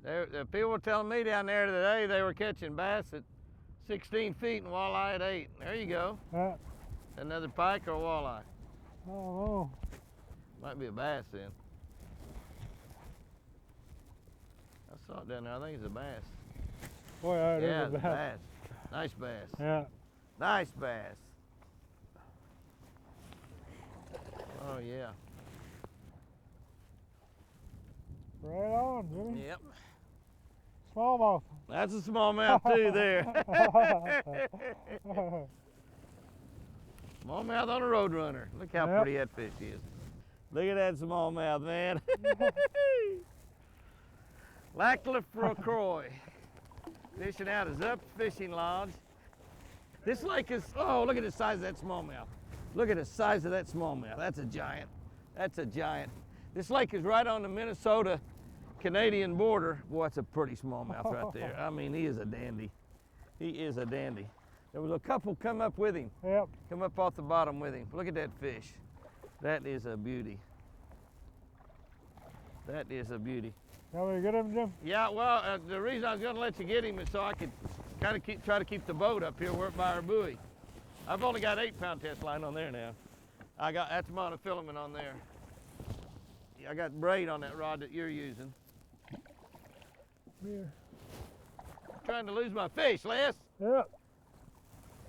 The people were telling me down there today they were catching bass at 16 feet and walleye at 8. There you go. Another pike or a walleye? Oh, Might be a bass then. I saw it down there. I think it's a bass. boy, that Yeah, is it's a a bass. bass. Nice bass. Yeah. Nice bass. Oh yeah. Right on, Jimmy. Yep. Smallmouth. That's a smallmouth too there. Smallmouth on a roadrunner. Look how Yep. pretty that fish is. Look at that smallmouth, man. LaCroix. Fishing out his up fishing lodge. This lake is, oh, look at the size of that smallmouth. Look at the size of that smallmouth. That's a giant. That's a giant. This lake is right on the Minnesota-Canadian border. Boy, that's a pretty smallmouth right there. I mean, he is a dandy. He is a dandy. There was a couple come up with him. Yep. Come up off the bottom with him. Look at that fish. That is a beauty. That is a beauty. You want me to get him, Jim? Yeah, well, the reason I was going to let you get him is so I could kind of try to keep the boat up here. We're up by our buoy. I've only got 8-pound test line on there now. That's monofilament on there. I got braid on that rod that you're using. Here. Trying to lose my fish, Les. Yep.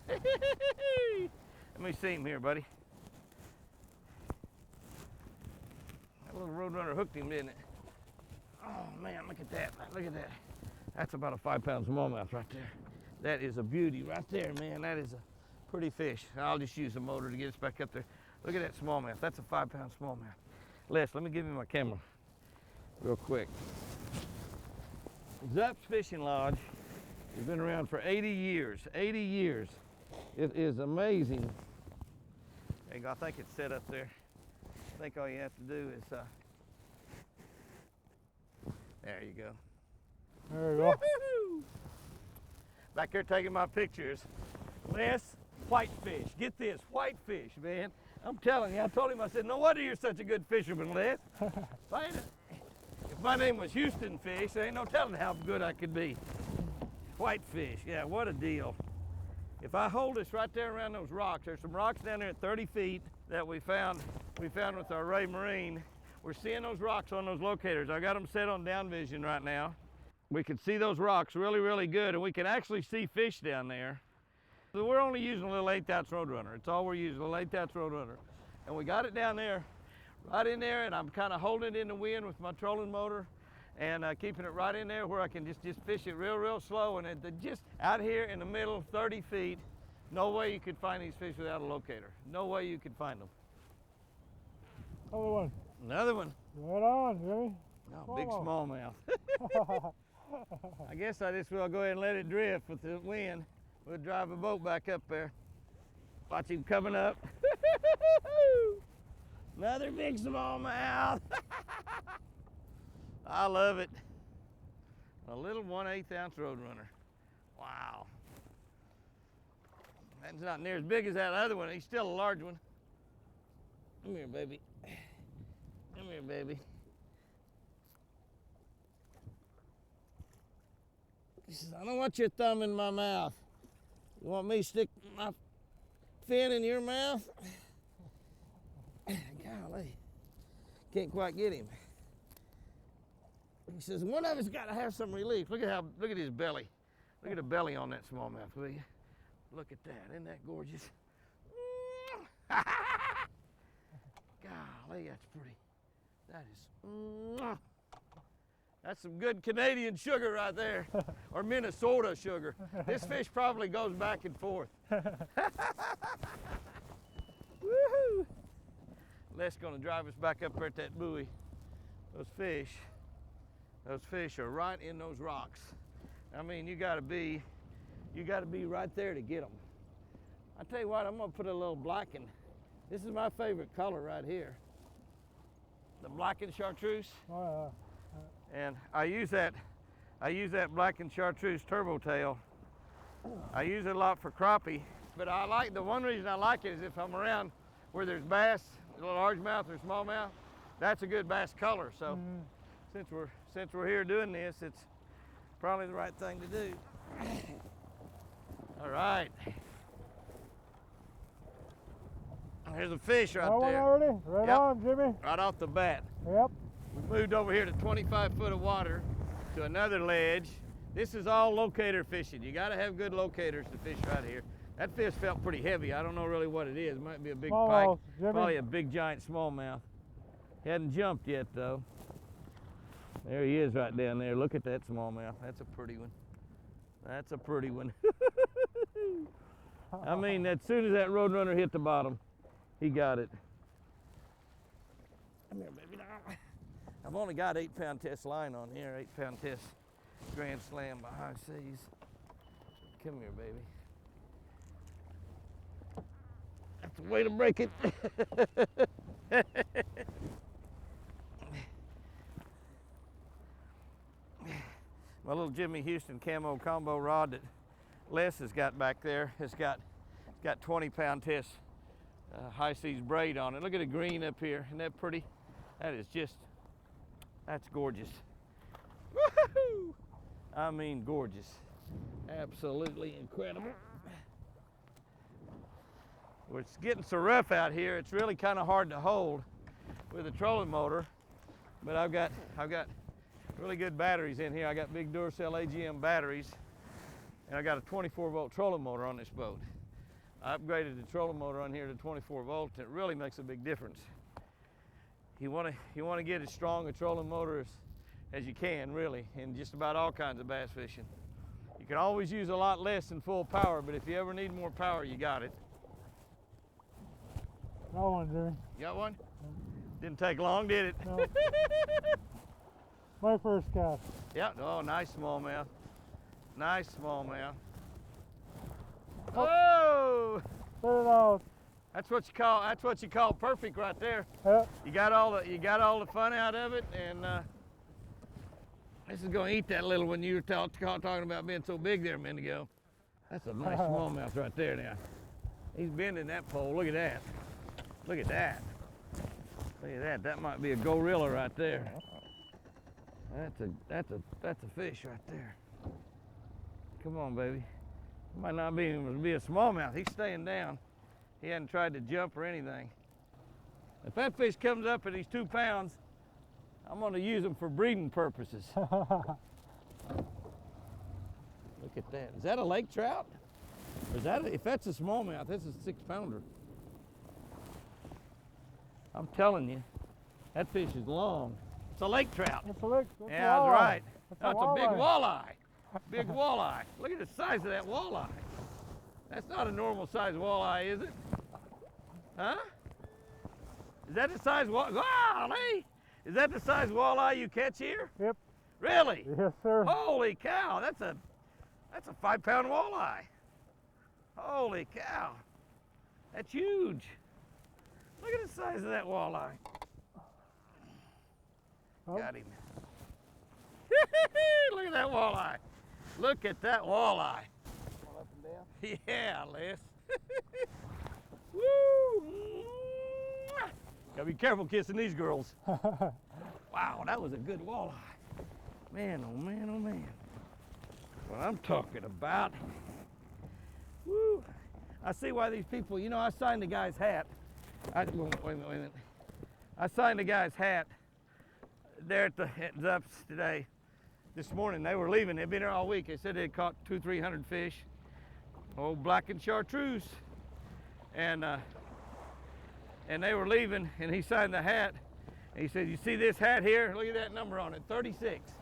Let me see him here, buddy. That little roadrunner hooked him, didn't it? Oh man, look at that. Look at that. That's about a 5-pound smallmouth right there. That is a beauty right there, man. That is a pretty fish. I'll just use the motor to get us back up there. Look at that smallmouth. That's a 5-pound smallmouth. Les, let me give you my camera real quick. Zup's Fishing Lodge has been around for 80 years. 80 years. It is amazing. There you go. I think it's set up there. I think all you have to do is, there you go. There you go. Woo-hoo-hoo. Back there taking my pictures. Les, whitefish. Get this, whitefish, man. I'm telling you, I told him, I said, no wonder you're such a good fisherman, Les. If my name was Houston Fish, there ain't no telling how good I could be. Whitefish, yeah, what a deal. If I hold this right there around those rocks, there's some rocks down there at 30 feet that we found with our Ray Marine. We're seeing those rocks on those locators. I got them set on down vision right now. We can see those rocks really, really good, and we can actually see fish down there. So we're only using a little 1/8 ounce Roadrunner. It's all we're using, a little 1/8 ounce Roadrunner. And we got it down there, right in there, and I'm kind of holding it in the wind with my trolling motor and keeping it right in there where I can just fish it real, real slow. And just out here in the middle, 30 feet, no way you could find these fish without a locator. No way you could find them. Another one. Another one. Right on, Jimmy. Oh, big smallmouth. I guess I just will go ahead and let it drift with the wind. We'll drive a boat back up there. Watch him coming up. Another big smallmouth. I love it. A little 1/8 ounce Roadrunner. Wow. That's not near as big as that other one. He's still a large one. Come here, baby. Come here, baby. He says, I don't want your thumb in my mouth. You want me to stick my fin in your mouth? Golly, can't quite get him. He says, one of us got to have some relief. Look at his belly. Look at the belly on that smallmouth, will you? Look at that, isn't that gorgeous? Golly, that's pretty. That is, that's some good Canadian sugar right there, or Minnesota sugar. This fish probably goes back and forth. Woohoo! Les gonna drive us back up there at that buoy. Those fish are right in those rocks. I mean, you gotta be right there to get them. I tell you what, I'm gonna put a little blackened. This is my favorite color right here. The blackened chartreuse. Oh, And I use that blackened chartreuse turbo tail. I use it a lot for crappie, but the one reason I like it is if I'm around where there's bass, largemouth or smallmouth, that's a good bass color. So since we're here doing this, it's probably the right thing to do. All right. There's a fish right Got one there. already? Right Yep. on, Jimmy. Right off the bat. Yep. We moved over here to 25 foot of water to another ledge. This is all locator fishing. You got to have good locators to fish right here. That fish felt pretty heavy. I don't know really what it is. It might be a big pike. Smallmouth, Jimmy. Probably a big giant smallmouth. He hadn't jumped yet though. There he is right down there. Look at that smallmouth. That's a pretty one. That's a pretty one. I mean, as soon as that roadrunner hit the bottom, he got it. Come here, baby. I've only got 8-pound test line on here, 8-pound test Grand Slam by High Seas. Come here, baby. That's a way to break it. My little Jimmy Houston camo combo rod that Les has got back there has got 20-pound test High Seas braid on it. Look at the green up here. Isn't that pretty? That is just, that's gorgeous. Woohoo! I mean gorgeous. Absolutely incredible. Well, it's getting so rough out here, it's really kind of hard to hold with a trolling motor. But I've got really good batteries in here. I got big Duracell AGM batteries, and I got a 24-volt trolling motor on this boat. I upgraded the trolling motor on here to 24 volt, and it really makes a big difference. You want to get as strong a trolling motor as you can, really, in just about all kinds of bass fishing. You can always use a lot less than full power, but if you ever need more power, you got it. Got one, Jimmy. You got one? Didn't take long, did it? No. My first cast. Yep. Oh, nice smallmouth. Nice smallmouth. Oh. Oh! Put it out. That's what you call perfect right there. Yep. You got all the fun out of it, and this is going to eat that little one you were talking about being so big there a minute ago. That's a nice smallmouth right there now. He's bending that pole. Look at that. Look at that. Look at that. That might be a gorilla right there. That's a fish right there. Come on, baby. Might not be able to be a smallmouth. He's staying down. He hadn't tried to jump or anything. If that fish comes up and he's 2 pounds, I'm going to use him for breeding purposes. Look at that. Is that a lake trout? Or is that if that's a smallmouth, that's a 6-pounder. I'm telling you, that fish is long. It's a lake trout. That's a lake. That's Yeah, a that's right. That's That's a big walleye. Big walleye. Look at the size of that walleye. That's not a normal size walleye, is it? Huh? Is that the size walleye? Is that the size walleye you catch here? Yep. Really? Yes, sir. Holy cow! That's a 5-pound walleye. Holy cow! That's huge. Look at the size of that walleye. Oh. Got him. Look at that walleye. Look at that walleye. Up and down? Yeah, Les. Woo! Gotta be careful kissing these girls. Wow, that was a good walleye. Man, oh man, oh man. What I'm talking about. Woo! I see why these people, you know, I signed the guy's hat. Wait a minute. I signed the guy's hat there at Zups today. This morning they were leaving. They'd been there all week. They said they'd caught 200-300 fish, old black and chartreuse, and they were leaving. And he signed the hat. And he said, "You see this hat here? Look at that number on it, 36."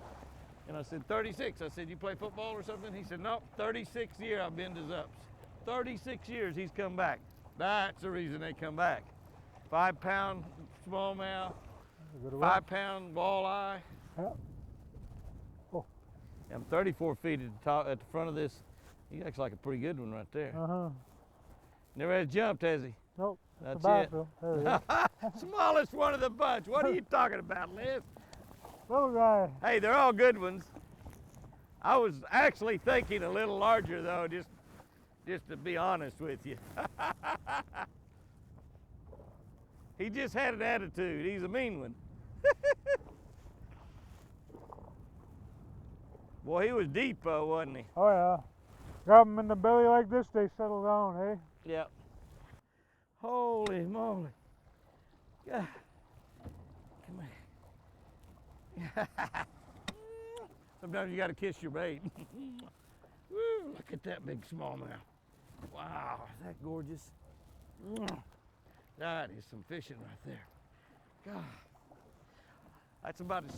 And I said, 36. I said, "You play football or something?" He said, "Nope, 36th year I've been to Zups. 36 years he's come back." That's the reason they come back. 5-pound smallmouth, 5-pound walleye. Yep. Oh. I'm 34 feet at the front of this. He looks like a pretty good one right there. Uh-huh. Never has jumped, has he? Nope. That's it. it. Smallest one of the bunch. What are you talking about, Liz? Little guy. Hey, they're all good ones. I was actually thinking a little larger though, just to be honest with you. He just had an attitude. He's a mean one. Boy, he was deep, wasn't he? Oh yeah. Grab them in the belly like this, they settle down, eh? Yep. Holy moly. God. Come here. Sometimes you got to kiss your bait. Woo, look at that big smallmouth. Wow, is that gorgeous? That is some fishing right there. God. That's about as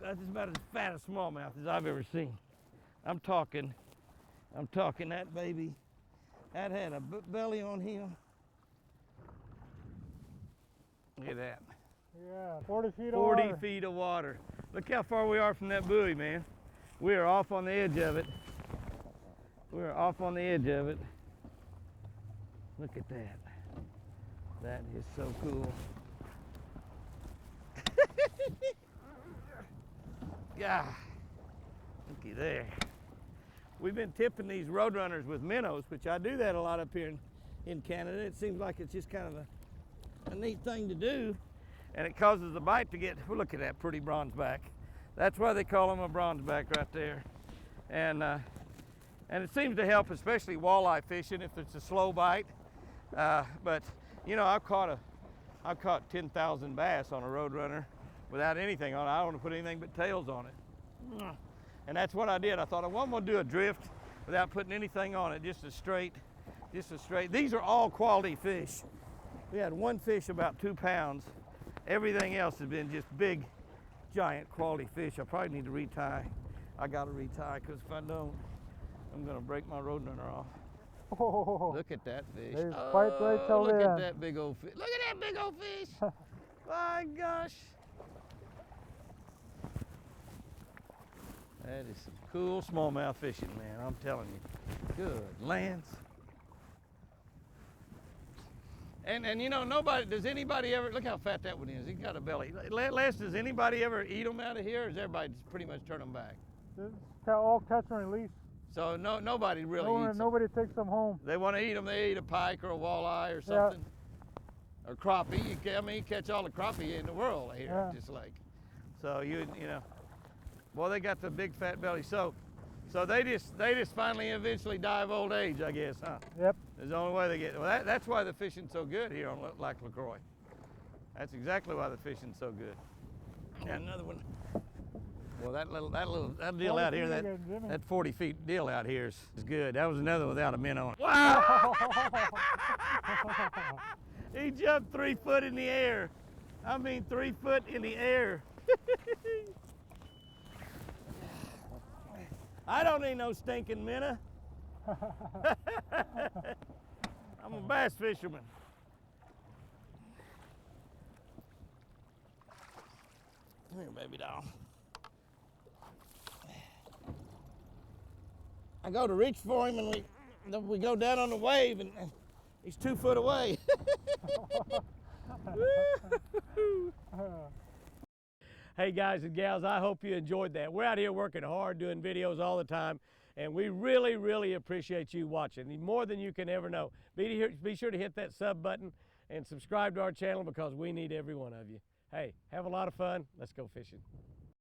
that's about as fat a smallmouth as I've ever seen. I'm talking that baby. That had a belly on him. Look at that. Yeah, 40 feet of 40 water. feet of water. Look how far we are from that buoy, man. We are off on the edge of it. We are off on the edge of it. Look at that. That is so cool. God, looky there. We've been tipping these roadrunners with minnows, which I do that a lot up here in Canada. It seems like it's just kind of a neat thing to do, and it causes the bite to get, well, look at that pretty bronzeback. That's why they call them a bronzeback right there. And it seems to help, especially walleye fishing, if it's a slow bite. But you know, I've caught 10,000 bass on a roadrunner without anything on it. I don't want to put anything but tails on it. And that's what I did. I thought, well, I'm going to do a drift without putting anything on it, just a straight. These are all quality fish. We had one fish about 2 pounds. Everything else has been just big, giant quality fish. I probably need to retie. I got to retie, because if I don't, I'm going to break my roadrunner off. Oh, Look at that fish. there's fight right till Look the at end. that big old fish. Look at that big old fish. My gosh. That is some cool smallmouth fishing, man. I'm telling you. Good lands. And you know, does anybody ever, look how fat that one is. He's got a belly. Les, does anybody ever eat them out of here, or does everybody just pretty much turn them back? It's all catch and release. So nobody really eats them. Nobody takes them home. They want to eat them, they eat a pike or a walleye or something. Or crappie. You catch all the crappie in the world here, Yeah. just like. So you know, well, they got the big fat belly. So they just finally eventually die of old age, I guess, huh? Yep. That's the only way they get. Well, that's why the fishing's so good here on Lake LaCroix. That's exactly why the fishing's so good. And another one. Well, that deal out here, that 40 feet deal out here is good. That was another one without a minnow on it. Wow! He jumped 3 foot in the air. I mean, 3 foot in the air. I don't need no stinking minnow. I'm a bass fisherman. Come here, baby doll. I go to reach for him, and we go down on the wave, and he's 2 foot away. Hey guys and gals, I hope you enjoyed that. We're out here working hard, doing videos all the time, and we really, really appreciate you watching, more than you can ever know. Be sure to hit that sub button and subscribe to our channel, because we need every one of you. Hey, have a lot of fun. Let's go fishing.